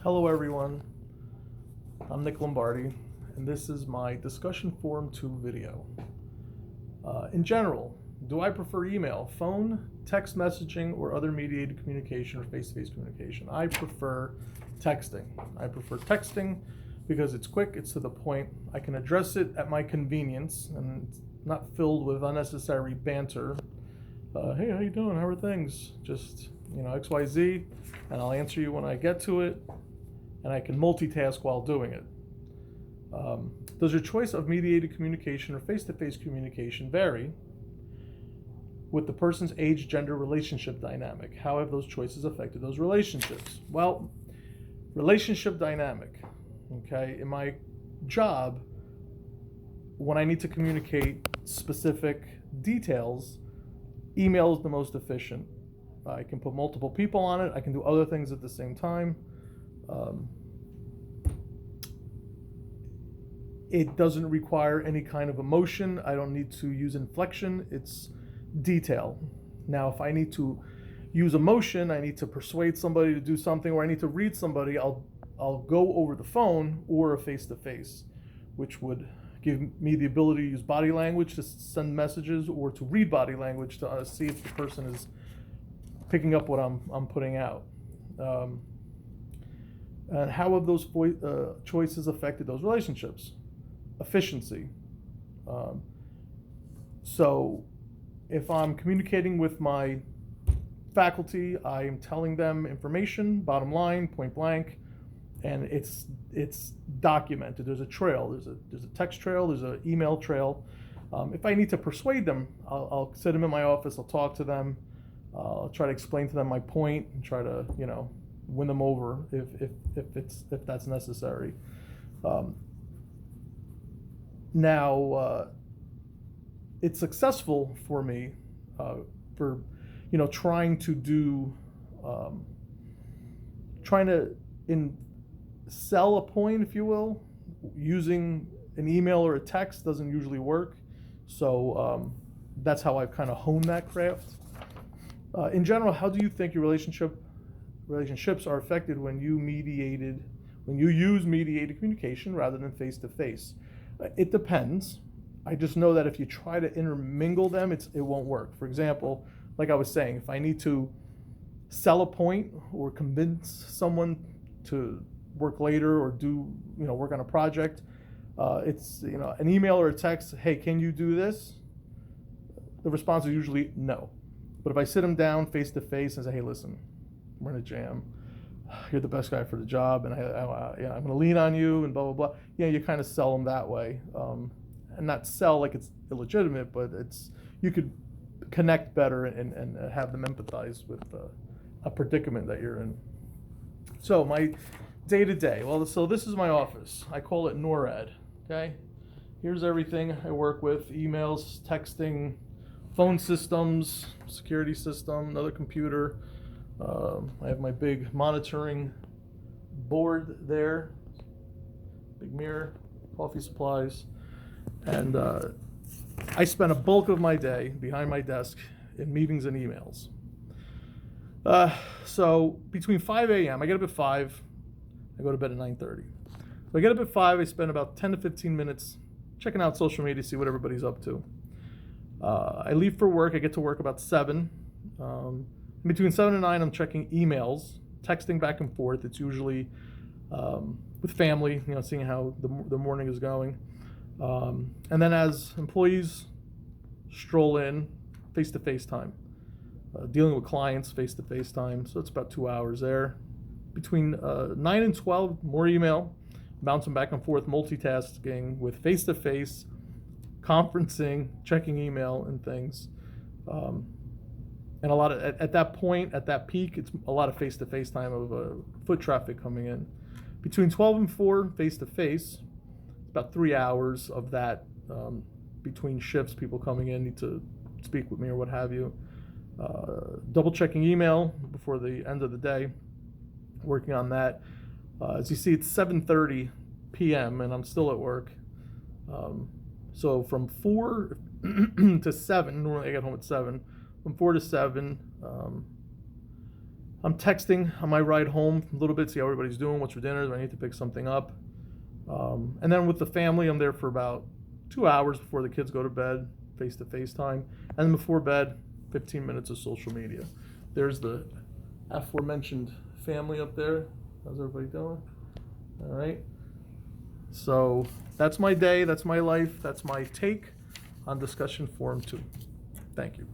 Hello everyone, I'm Nick Lombardi, and this is my discussion forum 2 video. In general, do I prefer email, phone, text messaging, or other mediated communication or face-to-face communication? I prefer texting. I prefer texting because it's quick, it's to the point. I can address it at my convenience and it's not filled with unnecessary banter. Hey, how you doing? How are things? Just, XYZ, and I'll answer you when I get to it, and I can multitask while doing it. Does your choice of mediated communication or face-to-face communication vary with the person's age, gender, relationship dynamic? How have those choices affected those relationships? Well, relationship dynamic, okay? In my job, when I need to communicate specific details, email is the most efficient. I can put multiple people on it. I can do other things at the same time. It doesn't require any kind of emotion. I don't need to use inflection. It's detail. Now, if I need to use emotion, I need to persuade somebody to do something, or I need to read somebody, I'll go over the phone or a face-to-face, which would give me the ability to use body language to send messages or to read body language to see if the person is picking up what I'm putting out. And how have those choices affected those relationships? Efficiency. So if I'm communicating with my faculty, I'm telling them information, bottom line, point blank, and it's documented. There's a trail. There's a text trail. There's an email trail. If I need to persuade them, I'll sit them in my office. I'll talk to them. I'll try to explain to them my point and try to win them over if that's necessary. Now, it's successful for me for trying to sell a point, if you will. Using an email or a text doesn't usually work, so that's how I've kind of honed that craft. In general, how do you think your relationships are affected when you use mediated communication rather than face-to-face? It depends. I just know that if you try to intermingle them, it won't work. For example, like I was saying, if I need to sell a point or convince someone to work later or do work on a project, it's an email or a text. Hey, can you do this? The response is usually no. But if I sit them down face to face and say, hey, listen, we're in a jam. You're the best guy for the job, and I'm going to lean on you, and blah, blah, blah. You kind of sell them that way. And not sell like it's illegitimate, but you could connect better and have them empathize with a predicament that you're in. So my day-to-day, so this is my office. I call it NORAD, okay? Here's everything I work with: emails, texting, phone systems, security system, another computer. I have my big monitoring board there, big mirror, coffee supplies, and I spend a bulk of my day behind my desk in meetings and emails. So between 5 a.m., I get up at 5, I go to bed at 9:30. So I get up at 5, I spend about 10 to 15 minutes checking out social media to see what everybody's up to. I leave for work. I get to work about 7. Between 7 and 9, I'm checking emails, texting back and forth. It's usually with family, seeing how the morning is going. And then as employees stroll in, face-to-face time. Dealing with clients, face-to-face time. So it's about 2 hours there. Between 9 and 12, more email, bouncing back and forth, multitasking with face-to-face, conferencing, checking email and things. And a lot of, at that point, at that peak, it's a lot of face-to-face time of foot traffic coming in. Between 12 and 4, face-to-face, about 3 hours of that between shifts, people coming in need to speak with me or what have you. Double checking email before the end of the day, working on that. As you see, it's 7:30 p.m. and I'm still at work. So from 4 to 7, normally I get home at 7. From 4 to 7, I'm texting on my ride home a little bit, see how everybody's doing, what's for dinner, do I need to pick something up? And then with the family, I'm there for about 2 hours before the kids go to bed, face-to-face time. And then before bed, 15 minutes of social media. There's the aforementioned family up there. How's everybody doing? All right. So that's my day, that's my life, that's my take on discussion forum 2. Thank you.